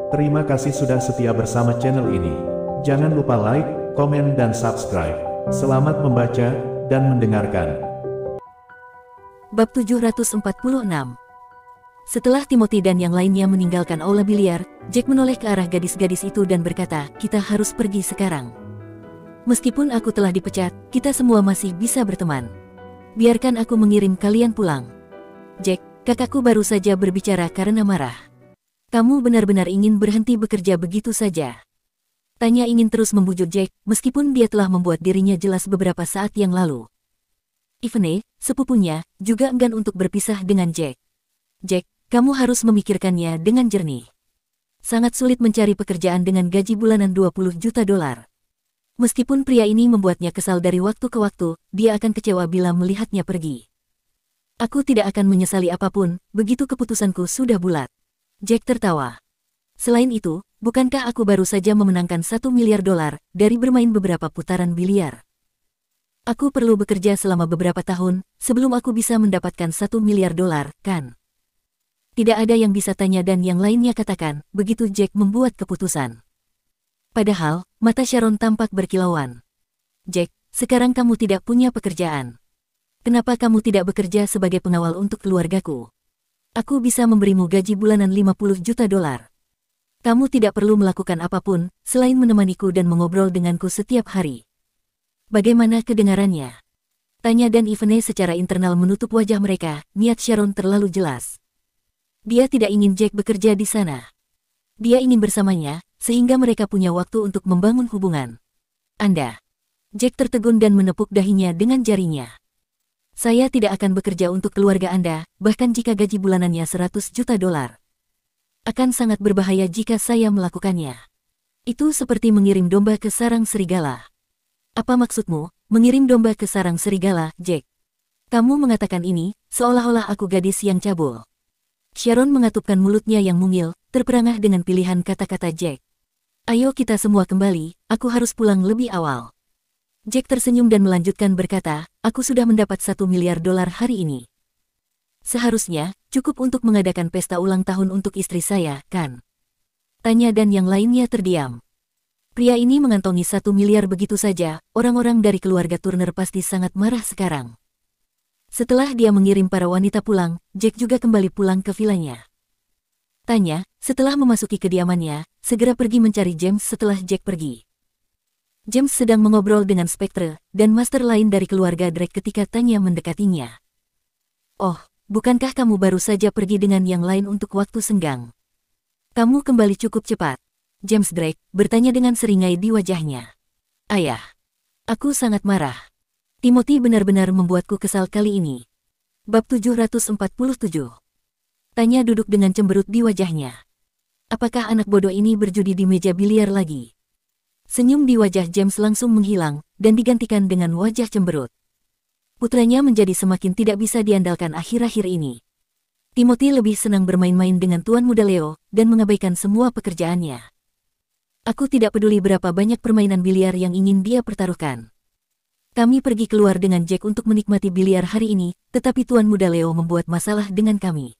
Terima kasih sudah setia bersama channel ini. Jangan lupa like, komen dan subscribe. Selamat membaca dan mendengarkan. Bab 746. Setelah Timothy dan yang lainnya meninggalkan aula biliar, Jack menoleh ke arah gadis-gadis itu dan berkata, "Kita harus pergi sekarang. Meskipun aku telah dipecat, kita semua masih bisa berteman. Biarkan aku mengirim kalian pulang." "Jack, kakakku baru saja berbicara karena marah. Kamu benar-benar ingin berhenti bekerja begitu saja?" Tanya ingin terus membujuk Jack, meskipun dia telah membuat dirinya jelas beberapa saat yang lalu. Ivane, sepupunya, juga enggan untuk berpisah dengan Jack. "Jack, kamu harus memikirkannya dengan jernih. Sangat sulit mencari pekerjaan dengan gaji bulanan $20 juta. Meskipun pria ini membuatnya kesal dari waktu ke waktu, dia akan kecewa bila melihatnya pergi. Aku tidak akan menyesali apapun, begitu keputusanku sudah bulat." Jack tertawa. "Selain itu, bukankah aku baru saja memenangkan $1 miliar dari bermain beberapa putaran biliar? Aku perlu bekerja selama beberapa tahun, sebelum aku bisa mendapatkan $1 miliar, kan?" Tidak ada yang bisa tanya dan yang lainnya katakan, begitu Jack membuat keputusan. Padahal, mata Sharon tampak berkilauan. "Jack, sekarang kamu tidak punya pekerjaan. Kenapa kamu tidak bekerja sebagai pengawal untuk keluargaku? Aku bisa memberimu gaji bulanan $50 juta. Kamu tidak perlu melakukan apapun, selain menemaniku dan mengobrol denganku setiap hari. Bagaimana kedengarannya?" Tanya dan Ivane secara internal menutup wajah mereka, niat Sharon terlalu jelas. Dia tidak ingin Jack bekerja di sana. Dia ingin bersamanya, sehingga mereka punya waktu untuk membangun hubungan. "Anda?" Jack tertegun dan menepuk dahinya dengan jarinya. "Saya tidak akan bekerja untuk keluarga Anda, bahkan jika gaji bulanannya $100 juta. Akan sangat berbahaya jika saya melakukannya. Itu seperti mengirim domba ke sarang serigala." "Apa maksudmu, mengirim domba ke sarang serigala, Jack? Kamu mengatakan ini, seolah-olah aku gadis yang cabul." Sharon mengatupkan mulutnya yang mungil, terperangah dengan pilihan kata-kata Jack. "Ayo kita semua kembali, aku harus pulang lebih awal." Jack tersenyum dan melanjutkan berkata, "Aku sudah mendapat $1 miliar hari ini. Seharusnya, cukup untuk mengadakan pesta ulang tahun untuk istri saya, kan?" Tanya dan yang lainnya terdiam. Pria ini mengantongi $1 miliar begitu saja, orang-orang dari keluarga Turner pasti sangat marah sekarang. Setelah dia mengirim para wanita pulang, Jack juga kembali pulang ke vilanya. Tanya, setelah memasuki kediamannya, segera pergi mencari James setelah Jack pergi. James sedang mengobrol dengan Spectre dan master lain dari keluarga Drake ketika Tanya mendekatinya. "Oh, bukankah kamu baru saja pergi dengan yang lain untuk waktu senggang? Kamu kembali cukup cepat." James Drake bertanya dengan seringai di wajahnya. "Ayah, aku sangat marah. Timothy benar-benar membuatku kesal kali ini." Bab 747. Tanya duduk dengan cemberut di wajahnya. Apakah anak bodoh ini berjudi di meja biliar lagi? Senyum di wajah James langsung menghilang, dan digantikan dengan wajah cemberut. Putranya menjadi semakin tidak bisa diandalkan akhir-akhir ini. Timothy lebih senang bermain-main dengan Tuan Muda Leo, dan mengabaikan semua pekerjaannya. "Aku tidak peduli berapa banyak permainan biliar yang ingin dia pertaruhkan. Kami pergi keluar dengan Jack untuk menikmati biliar hari ini, tetapi Tuan Muda Leo membuat masalah dengan kami."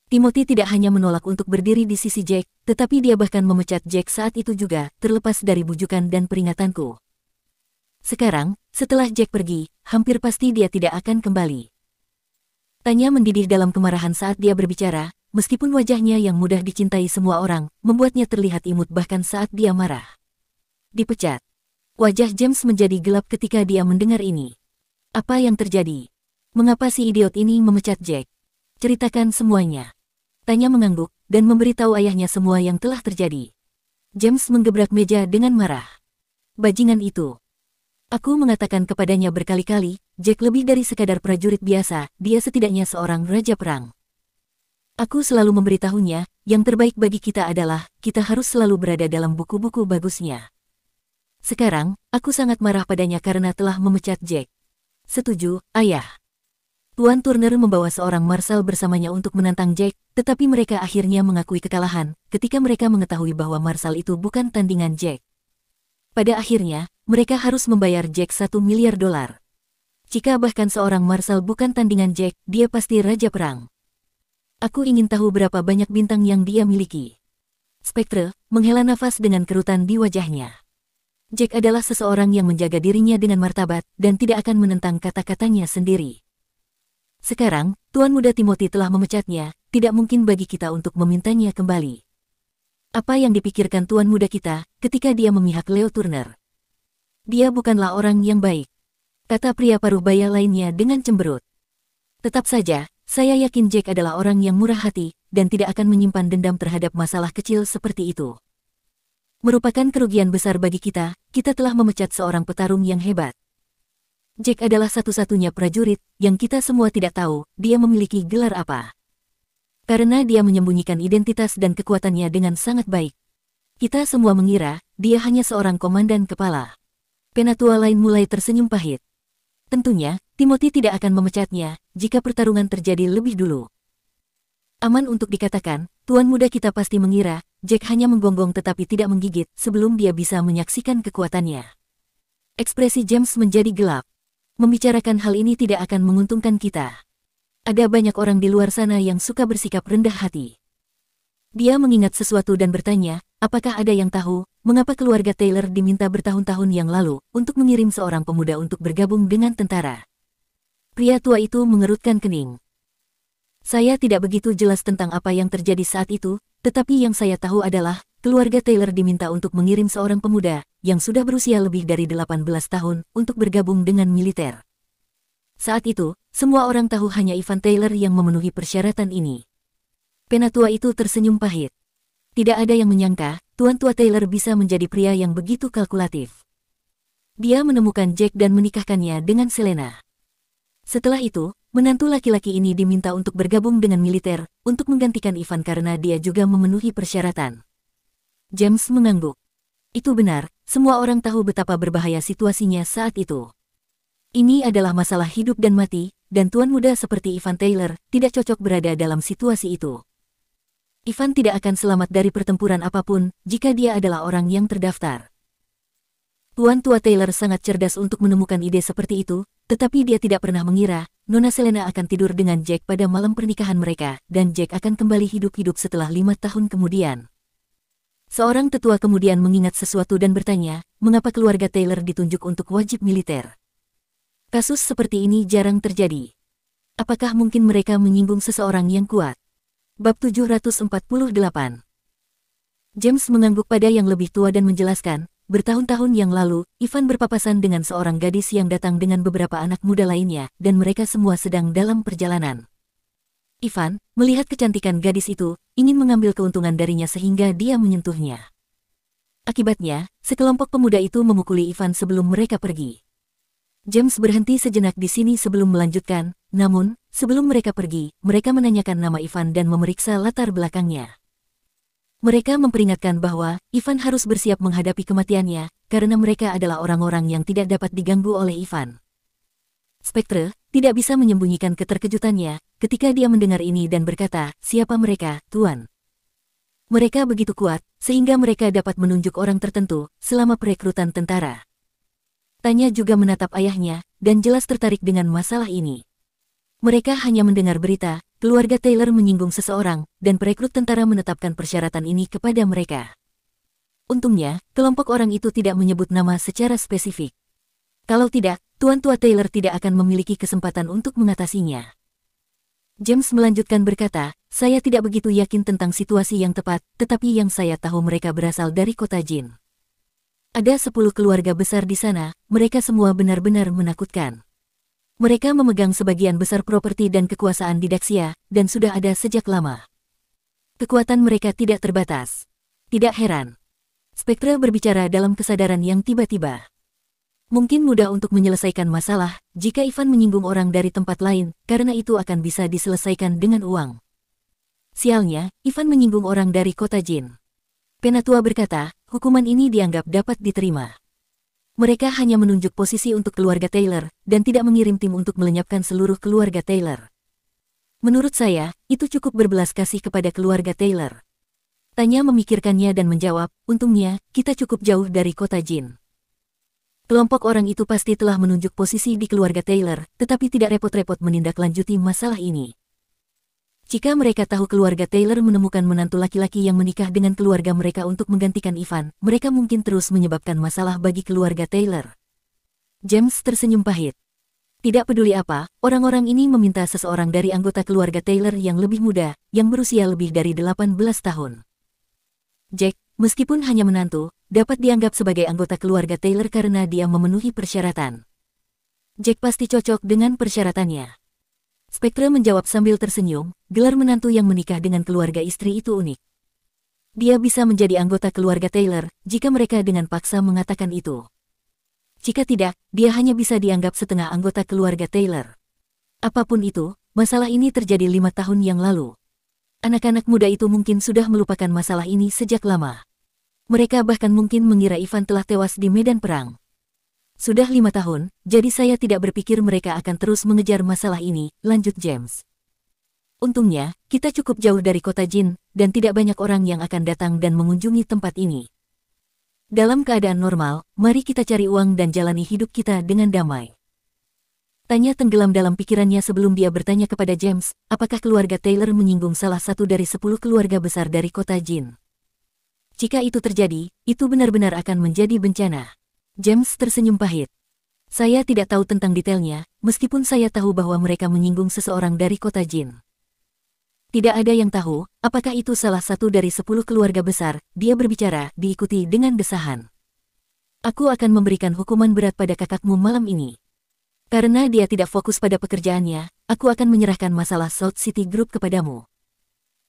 Timothy tidak hanya menolak untuk berdiri di sisi Jack, tetapi dia bahkan memecat Jack saat itu juga, terlepas dari bujukan dan peringatanku. Sekarang, setelah Jack pergi, hampir pasti dia tidak akan kembali. Tanya mendidih dalam kemarahan saat dia berbicara, meskipun wajahnya yang mudah dicintai semua orang, membuatnya terlihat imut bahkan saat dia marah. "Dipecat." Wajah James menjadi gelap ketika dia mendengar ini. "Apa yang terjadi? Mengapa si idiot ini memecat Jack? Ceritakan semuanya." Tanya mengangguk, dan memberitahu ayahnya semua yang telah terjadi. James menggebrak meja dengan marah. "Bajingan itu. Aku mengatakan kepadanya berkali-kali, Jack lebih dari sekadar prajurit biasa, dia setidaknya seorang raja perang. Aku selalu memberitahunya, yang terbaik bagi kita adalah, kita harus selalu berada dalam buku-buku bagusnya. Sekarang, aku sangat marah padanya karena telah memecat Jack." "Setuju, ayah." Tuan Turner membawa seorang marshal bersamanya untuk menantang Jack, tetapi mereka akhirnya mengakui kekalahan, ketika mereka mengetahui bahwa marshal itu bukan tandingan Jack. Pada akhirnya, mereka harus membayar Jack $1 miliar. Jika bahkan seorang marshal bukan tandingan Jack, dia pasti raja perang. Aku ingin tahu berapa banyak bintang yang dia miliki. Spectre menghela nafas dengan kerutan di wajahnya. Jack adalah seseorang yang menjaga dirinya dengan martabat dan tidak akan menentang kata-katanya sendiri. Sekarang, Tuan Muda Timothy telah memecatnya, tidak mungkin bagi kita untuk memintanya kembali. Apa yang dipikirkan Tuan Muda kita ketika dia memihak Leo Turner? Dia bukanlah orang yang baik, kata pria paruh baya lainnya dengan cemberut. Tetap saja, saya yakin Jack adalah orang yang murah hati dan tidak akan menyimpan dendam terhadap masalah kecil seperti itu. Merupakan kerugian besar bagi kita telah memecat seorang petarung yang hebat. Jack adalah satu-satunya prajurit yang kita semua tidak tahu dia memiliki gelar apa. Karena dia menyembunyikan identitas dan kekuatannya dengan sangat baik. Kita semua mengira dia hanya seorang komandan kepala. Penatua lain mulai tersenyum pahit. Tentunya, Timothy tidak akan memecatnya jika pertarungan terjadi lebih dulu. Aman untuk dikatakan, Tuan Muda kita pasti mengira Jack hanya menggonggong tetapi tidak menggigit sebelum dia bisa menyaksikan kekuatannya. Ekspresi James menjadi gelap. Membicarakan hal ini tidak akan menguntungkan kita. Ada banyak orang di luar sana yang suka bersikap rendah hati. Dia mengingat sesuatu dan bertanya, apakah ada yang tahu mengapa keluarga Taylor diminta bertahun-tahun yang lalu untuk mengirim seorang pemuda untuk bergabung dengan tentara? Pria tua itu mengerutkan kening. Saya tidak begitu jelas tentang apa yang terjadi saat itu, tetapi yang saya tahu adalah, keluarga Taylor diminta untuk mengirim seorang pemuda yang sudah berusia lebih dari 18 tahun untuk bergabung dengan militer. Saat itu, semua orang tahu hanya Ivan Taylor yang memenuhi persyaratan ini. Penatua itu tersenyum pahit. Tidak ada yang menyangka, Tuan Tua Taylor bisa menjadi pria yang begitu kalkulatif. Dia menemukan Jack dan menikahkannya dengan Selena. Setelah itu, menantu laki-laki ini diminta untuk bergabung dengan militer untuk menggantikan Ivan karena dia juga memenuhi persyaratan. James mengangguk. Itu benar, semua orang tahu betapa berbahaya situasinya saat itu. Ini adalah masalah hidup dan mati, dan tuan muda seperti Ivan Taylor tidak cocok berada dalam situasi itu. Ivan tidak akan selamat dari pertempuran apapun jika dia adalah orang yang terdaftar. Tuan Tua Taylor sangat cerdas untuk menemukan ide seperti itu, tetapi dia tidak pernah mengira Nona Selena akan tidur dengan Jack pada malam pernikahan mereka, dan Jack akan kembali hidup-hidup setelah 5 tahun kemudian. Seorang tetua kemudian mengingat sesuatu dan bertanya, mengapa keluarga Taylor ditunjuk untuk wajib militer? Kasus seperti ini jarang terjadi. Apakah mungkin mereka menyinggung seseorang yang kuat? Bab 748. James mengangguk pada yang lebih tua dan menjelaskan, bertahun-tahun yang lalu, Ivan berpapasan dengan seorang gadis yang datang dengan beberapa anak muda lainnya, dan mereka semua sedang dalam perjalanan. Ivan, melihat kecantikan gadis itu, ingin mengambil keuntungan darinya sehingga dia menyentuhnya. Akibatnya, sekelompok pemuda itu memukuli Ivan sebelum mereka pergi. James berhenti sejenak di sini sebelum melanjutkan, namun, sebelum mereka pergi, mereka menanyakan nama Ivan dan memeriksa latar belakangnya. Mereka memperingatkan bahwa Ivan harus bersiap menghadapi kematiannya, karena mereka adalah orang-orang yang tidak dapat diganggu oleh Ivan. Spectre tidak bisa menyembunyikan keterkejutannya ketika dia mendengar ini dan berkata, siapa mereka, Tuan? Mereka begitu kuat, sehingga mereka dapat menunjuk orang tertentu selama perekrutan tentara. Tanya juga menatap ayahnya, dan jelas tertarik dengan masalah ini. Mereka hanya mendengar berita, keluarga Taylor menyinggung seseorang, dan perekrut tentara menetapkan persyaratan ini kepada mereka. Untungnya, kelompok orang itu tidak menyebut nama secara spesifik. Kalau tidak, Tuan Tua Taylor tidak akan memiliki kesempatan untuk mengatasinya. James melanjutkan berkata, saya tidak begitu yakin tentang situasi yang tepat, tetapi yang saya tahu mereka berasal dari kota Jin. Ada 10 keluarga besar di sana, mereka semua benar-benar menakutkan. Mereka memegang sebagian besar properti dan kekuasaan di Daxia, dan sudah ada sejak lama. Kekuatan mereka tidak terbatas. Tidak heran. Spectre berbicara dalam kesadaran yang tiba-tiba. Mungkin mudah untuk menyelesaikan masalah, jika Ivan menyinggung orang dari tempat lain, karena itu akan bisa diselesaikan dengan uang. Sialnya, Ivan menyinggung orang dari kota Jin. Penatua berkata, hukuman ini dianggap dapat diterima. Mereka hanya menunjuk posisi untuk keluarga Taylor, dan tidak mengirim tim untuk melenyapkan seluruh keluarga Taylor. Menurut saya, itu cukup berbelas kasih kepada keluarga Taylor. Tanya memikirkannya dan menjawab, untungnya, kita cukup jauh dari kota Jin. Kelompok orang itu pasti telah menunjuk posisi di keluarga Taylor, tetapi tidak repot-repot menindaklanjuti masalah ini. Jika mereka tahu keluarga Taylor menemukan menantu laki-laki yang menikah dengan keluarga mereka untuk menggantikan Ivan, mereka mungkin terus menyebabkan masalah bagi keluarga Taylor. James tersenyum pahit. Tidak peduli apa, orang-orang ini meminta seseorang dari anggota keluarga Taylor yang lebih muda, yang berusia lebih dari 18 tahun. Jack, meskipun hanya menantu, dapat dianggap sebagai anggota keluarga Taylor karena dia memenuhi persyaratan. Jack pasti cocok dengan persyaratannya. Spectre menjawab sambil tersenyum, gelar menantu yang menikah dengan keluarga istri itu unik. Dia bisa menjadi anggota keluarga Taylor, jika mereka dengan paksa mengatakan itu. Jika tidak, dia hanya bisa dianggap setengah anggota keluarga Taylor. Apapun itu, masalah ini terjadi 5 tahun yang lalu. Anak-anak muda itu mungkin sudah melupakan masalah ini sejak lama. Mereka bahkan mungkin mengira Ivan telah tewas di medan perang. Sudah 5 tahun, jadi saya tidak berpikir mereka akan terus mengejar masalah ini, lanjut James. Untungnya, kita cukup jauh dari kota Jin, dan tidak banyak orang yang akan datang dan mengunjungi tempat ini. Dalam keadaan normal, mari kita cari uang dan jalani hidup kita dengan damai. Tanya tenggelam dalam pikirannya sebelum dia bertanya kepada James, apakah keluarga Taylor menyinggung salah satu dari 10 keluarga besar dari kota Jin. Jika itu terjadi, itu benar-benar akan menjadi bencana. James tersenyum pahit. Saya tidak tahu tentang detailnya, meskipun saya tahu bahwa mereka menyinggung seseorang dari kota Jin. Tidak ada yang tahu, apakah itu salah satu dari 10 keluarga besar, dia berbicara, diikuti dengan desahan. Aku akan memberikan hukuman berat pada kakakmu malam ini. Karena dia tidak fokus pada pekerjaannya, aku akan menyerahkan masalah South City Group kepadamu.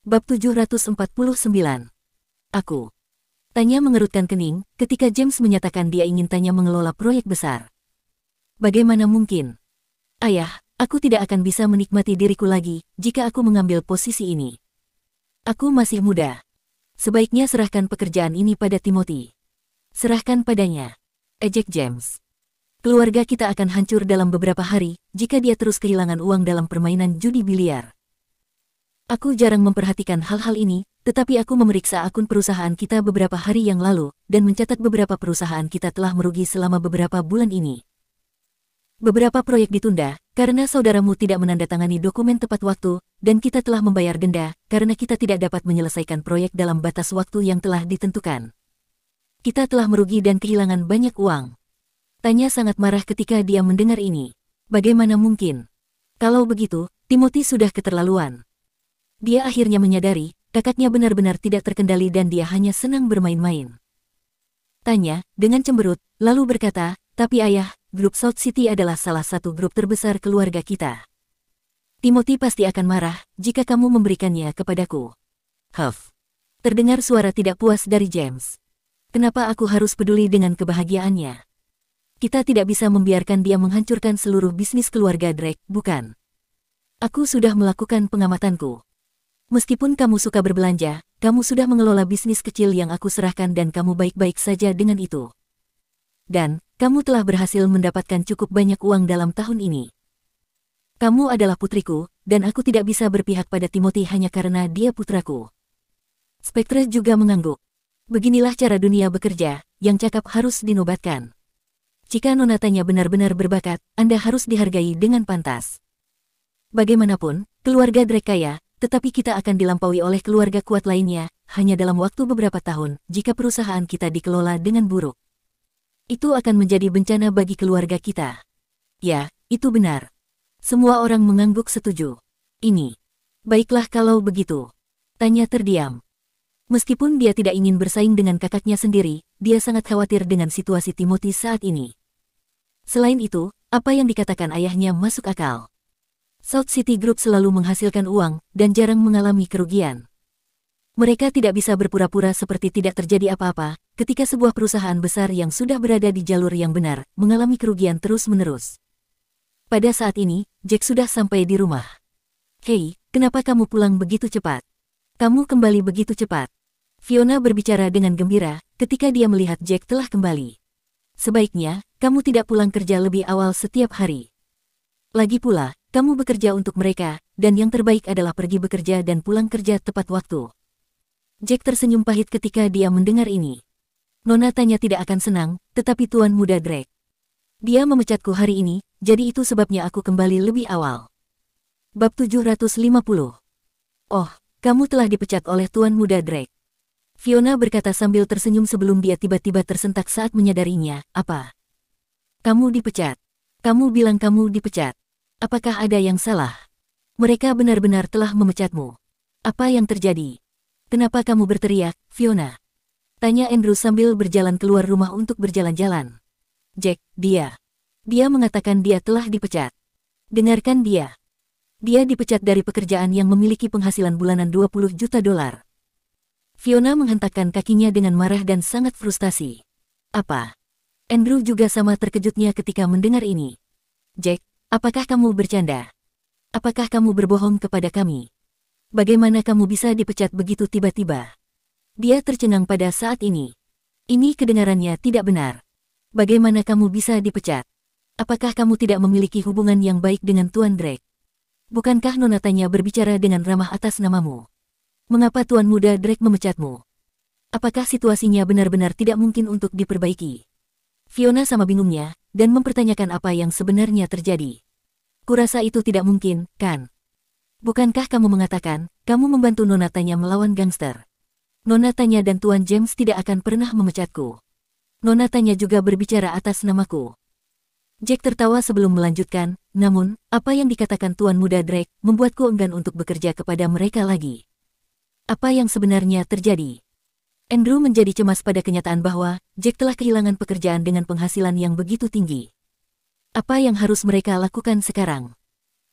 Bab 749. Aku. Tanya mengerutkan kening, ketika James menyatakan dia ingin Tanya mengelola proyek besar. Bagaimana mungkin? Ayah, aku tidak akan bisa menikmati diriku lagi, jika aku mengambil posisi ini. Aku masih muda. Sebaiknya serahkan pekerjaan ini pada Timothy. Serahkan padanya. Ejek James. Keluarga kita akan hancur dalam beberapa hari, jika dia terus kehilangan uang dalam permainan judi biliar. Aku jarang memperhatikan hal-hal ini, tetapi aku memeriksa akun perusahaan kita beberapa hari yang lalu, dan mencatat beberapa perusahaan kita telah merugi selama beberapa bulan ini. Beberapa proyek ditunda, karena saudaramu tidak menandatangani dokumen tepat waktu, dan kita telah membayar denda, karena kita tidak dapat menyelesaikan proyek dalam batas waktu yang telah ditentukan. Kita telah merugi dan kehilangan banyak uang. Tanya sangat marah ketika dia mendengar ini. Bagaimana mungkin? Kalau begitu, Timothy sudah keterlaluan. Dia akhirnya menyadari, kakaknya benar-benar tidak terkendali dan dia hanya senang bermain-main. Tanya, dengan cemberut, lalu berkata, tapi ayah, grup South City adalah salah satu grup terbesar keluarga kita. Timothy pasti akan marah, jika kamu memberikannya kepadaku. Huff. Terdengar suara tidak puas dari James. Kenapa aku harus peduli dengan kebahagiaannya? Kita tidak bisa membiarkan dia menghancurkan seluruh bisnis keluarga Drake, bukan? Aku sudah melakukan pengamatanku. Meskipun kamu suka berbelanja, kamu sudah mengelola bisnis kecil yang aku serahkan dan kamu baik-baik saja dengan itu. Dan, kamu telah berhasil mendapatkan cukup banyak uang dalam tahun ini. Kamu adalah putriku, dan aku tidak bisa berpihak pada Timothy hanya karena dia putraku. Spectre juga mengangguk. Beginilah cara dunia bekerja, yang cakap harus dinobatkan. Jika Nona Tanya benar-benar berbakat, Anda harus dihargai dengan pantas. Bagaimanapun, keluarga Drake kaya, tetapi kita akan dilampaui oleh keluarga kuat lainnya, hanya dalam waktu beberapa tahun, jika perusahaan kita dikelola dengan buruk. Itu akan menjadi bencana bagi keluarga kita. Ya, itu benar. Semua orang mengangguk setuju. Ini. Baiklah kalau begitu. Tanya terdiam. Meskipun dia tidak ingin bersaing dengan kakaknya sendiri, dia sangat khawatir dengan situasi Timothy saat ini. Selain itu, apa yang dikatakan ayahnya masuk akal. South City Group selalu menghasilkan uang, dan jarang mengalami kerugian. Mereka tidak bisa berpura-pura seperti tidak terjadi apa-apa, ketika sebuah perusahaan besar yang sudah berada di jalur yang benar, mengalami kerugian terus-menerus. Pada saat ini, Jack sudah sampai di rumah. Hei, kenapa kamu pulang begitu cepat? Kamu kembali begitu cepat. Fiona berbicara dengan gembira, ketika dia melihat Jack telah kembali. Sebaiknya, kamu tidak pulang kerja lebih awal setiap hari. Lagi pula, kamu bekerja untuk mereka, dan yang terbaik adalah pergi bekerja dan pulang kerja tepat waktu. Jack tersenyum pahit ketika dia mendengar ini. Nona Tanya tidak akan senang, tetapi Tuan Muda Drake. Dia memecatku hari ini, jadi itu sebabnya aku kembali lebih awal. Bab 750. Oh, kamu telah dipecat oleh Tuan Muda Drake. Fiona berkata sambil tersenyum sebelum dia tiba-tiba tersentak saat menyadarinya. Apa? Kamu dipecat? Kamu bilang kamu dipecat. Apakah ada yang salah? Mereka benar-benar telah memecatmu. Apa yang terjadi? Kenapa kamu berteriak, Fiona? Tanya Andrew sambil berjalan keluar rumah untuk berjalan-jalan. Jack, dia mengatakan dia telah dipecat. Dengarkan dia. Dia dipecat dari pekerjaan yang memiliki penghasilan bulanan 20 juta dolar. Fiona menghentakkan kakinya dengan marah dan sangat frustasi. Apa? Andrew juga sama terkejutnya ketika mendengar ini. Jack, apakah kamu bercanda? Apakah kamu berbohong kepada kami? Bagaimana kamu bisa dipecat begitu tiba-tiba? Dia tercengang pada saat ini. Ini kedengarannya tidak benar. Bagaimana kamu bisa dipecat? Apakah kamu tidak memiliki hubungan yang baik dengan Tuan Drake? Bukankah Nona Tanya berbicara dengan ramah atas namamu? Mengapa Tuan Muda Drake memecatmu? Apakah situasinya benar-benar tidak mungkin untuk diperbaiki? Fiona sama bingungnya, dan mempertanyakan apa yang sebenarnya terjadi. Kurasa itu tidak mungkin, kan? Bukankah kamu mengatakan, kamu membantu Nona Tanya melawan gangster? Nona Tanya dan Tuan James tidak akan pernah memecatku. Nona Tanya juga berbicara atas namaku. Jack tertawa sebelum melanjutkan, namun, apa yang dikatakan Tuan Muda Drake membuatku enggan untuk bekerja kepada mereka lagi. Apa yang sebenarnya terjadi? Andrew menjadi cemas pada kenyataan bahwa Jack telah kehilangan pekerjaan dengan penghasilan yang begitu tinggi. Apa yang harus mereka lakukan sekarang?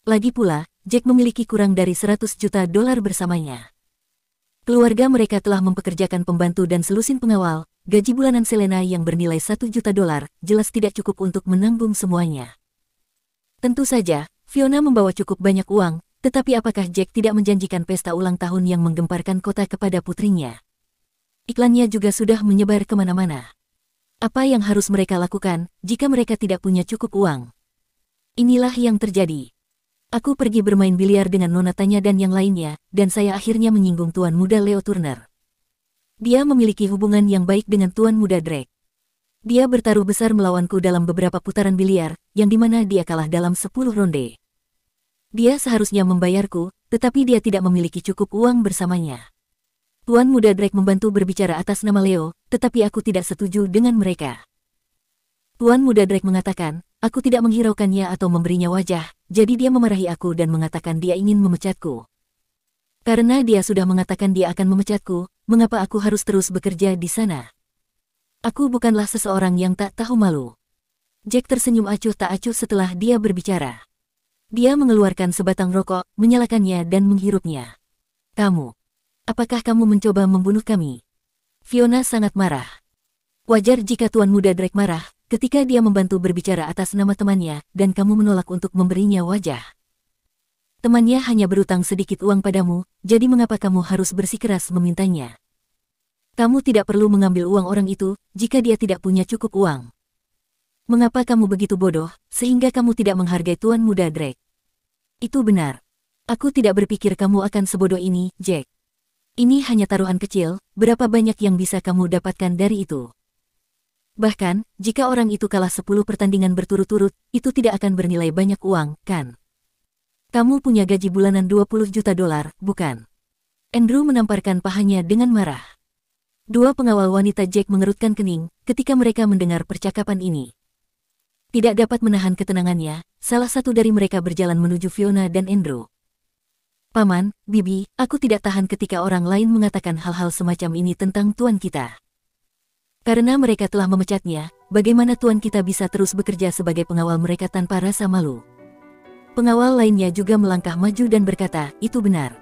Lagi pula, Jack memiliki kurang dari 100 juta dolar bersamanya. Keluarga mereka telah mempekerjakan pembantu dan selusin pengawal. Gaji bulanan Selena yang bernilai 1 juta dolar jelas tidak cukup untuk menanggung semuanya. Tentu saja, Fiona membawa cukup banyak uang, tetapi apakah Jack tidak menjanjikan pesta ulang tahun yang menggemparkan kota kepada putrinya? Iklannya juga sudah menyebar kemana-mana. Apa yang harus mereka lakukan jika mereka tidak punya cukup uang? Inilah yang terjadi. Aku pergi bermain biliar dengan Nona Tanya dan yang lainnya, dan saya akhirnya menyinggung Tuan Muda Leo Turner. Dia memiliki hubungan yang baik dengan Tuan Muda Drake. Dia bertaruh besar melawanku dalam beberapa putaran biliar, yang dimana dia kalah dalam 10 ronde. Dia seharusnya membayarku, tetapi dia tidak memiliki cukup uang bersamanya. Tuan Muda Drake membantu berbicara atas nama Leo, tetapi aku tidak setuju dengan mereka. Tuan Muda Drake mengatakan, aku tidak menghiraukannya atau memberinya wajah, jadi dia memarahi aku dan mengatakan dia ingin memecatku. Karena dia sudah mengatakan dia akan memecatku, mengapa aku harus terus bekerja di sana? Aku bukanlah seseorang yang tak tahu malu. Jack tersenyum acuh tak acuh setelah dia berbicara. Dia mengeluarkan sebatang rokok, menyalakannya dan menghirupnya. Kamu. Apakah kamu mencoba membunuh kami? Fiona sangat marah. Wajar jika Tuan Muda Drake marah, ketika dia membantu berbicara atas nama temannya, dan kamu menolak untuk memberinya wajah. Temannya hanya berutang sedikit uang padamu, jadi mengapa kamu harus bersikeras memintanya? Kamu tidak perlu mengambil uang orang itu, jika dia tidak punya cukup uang. Mengapa kamu begitu bodoh, sehingga kamu tidak menghargai Tuan Muda Drake? Itu benar. Aku tidak berpikir kamu akan sebodoh ini, Jack. Ini hanya taruhan kecil, berapa banyak yang bisa kamu dapatkan dari itu? Bahkan, jika orang itu kalah 10 pertandingan berturut-turut, itu tidak akan bernilai banyak uang, kan? Kamu punya gaji bulanan 20 juta dolar, bukan? Andrew menamparkan pahanya dengan marah. Dua pengawal wanita Jack mengerutkan kening ketika mereka mendengar percakapan ini. Tidak dapat menahan ketenangannya, salah satu dari mereka berjalan menuju Fiona dan Andrew. Paman, Bibi, aku tidak tahan ketika orang lain mengatakan hal-hal semacam ini tentang tuan kita. Karena mereka telah memecatnya, bagaimana tuan kita bisa terus bekerja sebagai pengawal mereka tanpa rasa malu? Pengawal lainnya juga melangkah maju dan berkata, itu benar.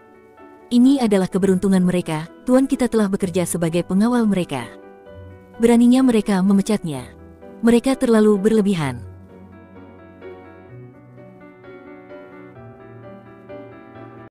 Ini adalah keberuntungan mereka, tuan kita telah bekerja sebagai pengawal mereka. Beraninya mereka memecatnya. Mereka terlalu berlebihan.